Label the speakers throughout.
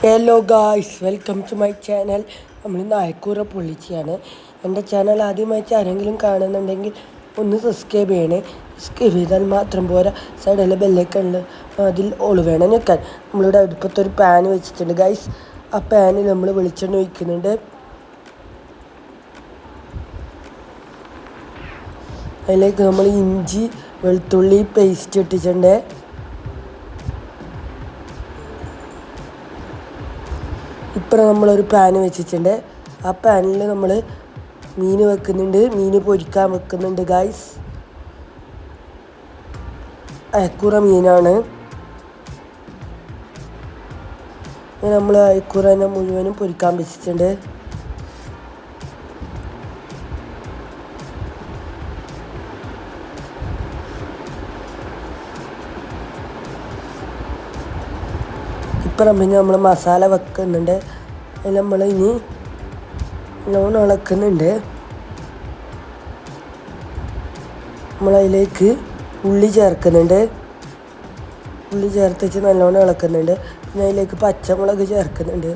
Speaker 1: Hello guys, welcome to my channel. നമ്മൾ നായക്കൂറ പൊള്ളിച്ചയാണ്. എൻ്റെ ചാനൽ ആദ്യമായിട്ട് ആരെങ്കിലും കാണുന്നുണ്ടെങ്കിൽ ഒന്ന് സബ്സ്ക്രൈബ് ചെയ്യണേ. സബ്സ്ക്രൈബ് ചെയ്താൽ മാത്രം പോരാ, സൈഡിലെ ബെല്ലൈക്കണിൽ അതിൽ ഓൾ വേണം നിൽക്കാൻ. നമ്മളിവിടെ അടുപ്പത്തൊരു പാൻ വെച്ചിട്ടുണ്ട് ഗായ്സ്. ആ പാനിൽ നമ്മൾ വെളിച്ചെണ്ണ ഒഴിക്കുന്നുണ്ട്. അതിലേക്ക് നമ്മൾ ഇഞ്ചി വെളുത്തുള്ളി പേസ്റ്റ് ഇട്ടിട്ടുണ്ട്. ഇപ്പുറം നമ്മളൊരു പാൻ വെച്ചിട്ടുണ്ട്. ആ പാനിൽ നമ്മൾ മീൻ വെക്കുന്നുണ്ട്, മീൻ പൊരിക്കാൻ വെക്കുന്നുണ്ട് ഗായ്സ്. അയക്കൂറ മീനാണ്. നമ്മൾ അയക്കൂറനെ മുഴുവനും പൊരിക്കാൻ വെച്ചിട്ടുണ്ട്. ഇപ്പുറം പിന്നെ നമ്മൾ മസാല വെക്കുന്നുണ്ട്. അതിൽ നമ്മൾ ഇനി നല്ലോണം ഇളക്കുന്നുണ്ട്. നമ്മളതിലേക്ക് ഉള്ളി ചേർക്കുന്നുണ്ട്. ഉള്ളി ചേർത്ത് വെച്ച് നല്ലോണം ഇളക്കുന്നുണ്ട്. പിന്നെ അതിലേക്ക് പച്ചമുളക് ചേർക്കുന്നുണ്ട്.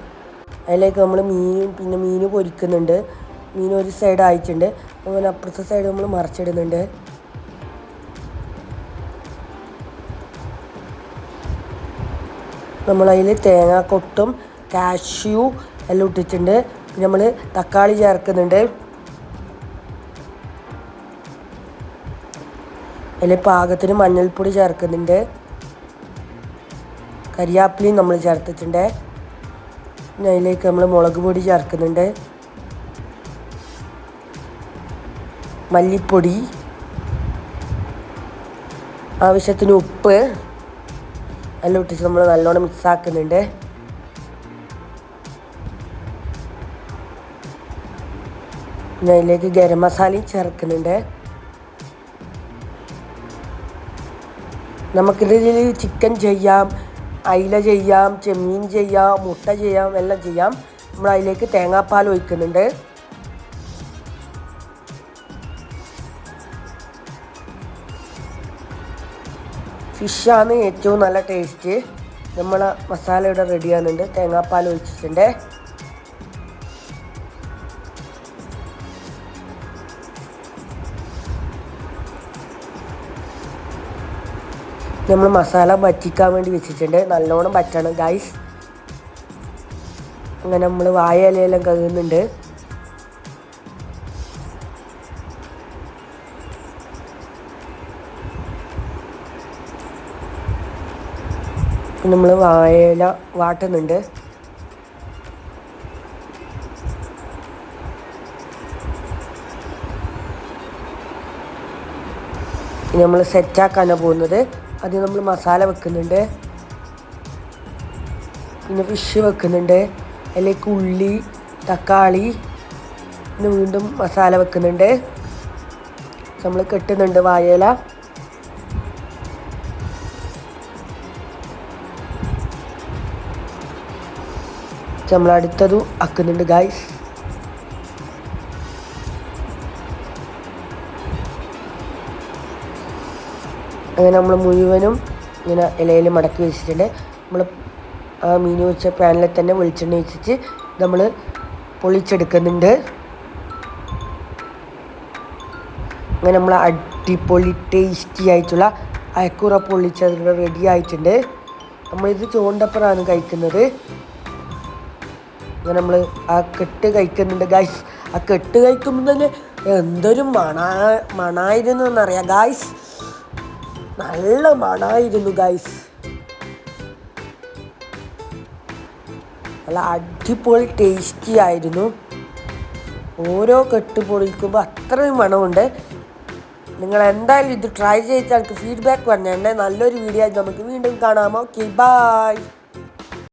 Speaker 1: അതിലേക്ക് നമ്മൾ മീൻ പൊരിക്കുന്നുണ്ട്. മീൻ ഒരു സൈഡ് ആയിട്ടുണ്ട്, അങ്ങനെ അപ്പുറത്തെ സൈഡ് നമ്മൾ മറിച്ചിടുന്നുണ്ട്. നമ്മളതിൽ തേങ്ങാക്കൊട്ടും കാഷ്യൂ എല്ലാം ഇട്ടിട്ടുണ്ട്. പിന്നെ നമ്മൾ തക്കാളി ചേർക്കുന്നുണ്ട്. അതിൽ പാകത്തിന് മഞ്ഞൾപ്പൊടി ചേർക്കുന്നുണ്ട്. കരിയാപ്പിലയും നമ്മൾ ചേർത്തിട്ടുണ്ട്. പിന്നെ അതിലേക്ക് നമ്മൾ മുളക് പൊടി ചേർക്കുന്നുണ്ട്, മല്ലിപ്പൊടി, ആവശ്യത്തിന് ഉപ്പ് എല്ലാം ഇട്ടിട്ട് നമ്മൾ നല്ലോണം മിക്സ് ആക്കുന്നുണ്ട്. പിന്നെ അതിലേക്ക് ഗരം മസാലയും ചേർക്കുന്നുണ്ട്. നമുക്കിതിൽ ചിക്കൻ ചെയ്യാം, അയില ചെയ്യാം, ചെമ്മീൻ ചെയ്യാം, മുട്ട ചെയ്യാം, എല്ലാം ചെയ്യാം. നമ്മൾ അതിലേക്ക് തേങ്ങാപ്പാൽ ഒഴിക്കുന്നുണ്ട്. ഫിഷാണ് ഏറ്റവും നല്ല ടേസ്റ്റ്. നമ്മൾ മസാല ഇവിടെ റെഡിയാകുന്നുണ്ട്. തേങ്ങാപ്പാൽ ഒഴിച്ചിട്ടുണ്ട്. നമ്മൾ മസാല വറ്റിക്കാൻ വേണ്ടി വെച്ചിട്ടുണ്ട്. നല്ലോണം വറ്റണം ഗൈസ്. അങ്ങനെ നമ്മൾ വാഴ ഇലയെല്ലാം കഴുകുന്നുണ്ട്. നമ്മൾ വാഴയില വാട്ടുന്നുണ്ട്. ഇനി നമ്മൾ സെറ്റാക്കാനാണ് പോകുന്നത്. ആദ്യം നമ്മൾ മസാല വെക്കുന്നുണ്ട്, പിന്നെ ഫിഷ് വെക്കുന്നുണ്ട്. അതിലേക്ക് ഉള്ളി, തക്കാളി, പിന്നെ വീണ്ടും മസാല വെക്കുന്നുണ്ട്. നമ്മൾ കെട്ടുന്നുണ്ട് വാഴയില. നമ്മൾ അടുത്തതും ആക്കുന്നുണ്ട് ഗായ്സ്. അങ്ങനെ നമ്മൾ മുഴുവനും ഇങ്ങനെ ഇലയിൽ മടക്കി വെച്ചിട്ടുണ്ട്. നമ്മൾ ആ മീൻ വെച്ച പാനിൽ തന്നെ വെളിച്ചെണ്ണ വെച്ചിട്ട് നമ്മൾ പൊള്ളിച്ചെടുക്കുന്നുണ്ട്. അങ്ങനെ നമ്മൾ അടിപൊളി ടേസ്റ്റി ആയിട്ടുള്ള അയക്കൂറ പൊള്ളിച്ചത് റെഡി ആയിട്ടുണ്ട്. നമ്മളിത് ചോണ്ടപ്പുറമാണ് കഴിക്കുന്നത്. അങ്ങനെ നമ്മൾ ആ കെട്ട് കഴിക്കുന്നുണ്ട് ഗായ്സ്. ആ കെട്ട് കഴിക്കുമ്പോൾ തന്നെ എന്തൊരു മണായിരുന്നു എന്നറിയാം ഗായ്സ്. നല്ല മണമായിരുന്നു ഗായ്സ്. നല്ല അടിപൊളി ടേസ്റ്റി ആയിരുന്നു. ഓരോ കെട്ട് പൊളിക്കുമ്പോൾ അത്രയും മണമുണ്ട്. നിങ്ങൾ എന്തായാലും ഇത് ട്രൈ ചെയ്താൽ ഫീഡ്ബാക്ക് പറഞ്ഞേ. നല്ലൊരു വീഡിയോ ആയിട്ട് നമുക്ക് വീണ്ടും കാണാം. Okay, by.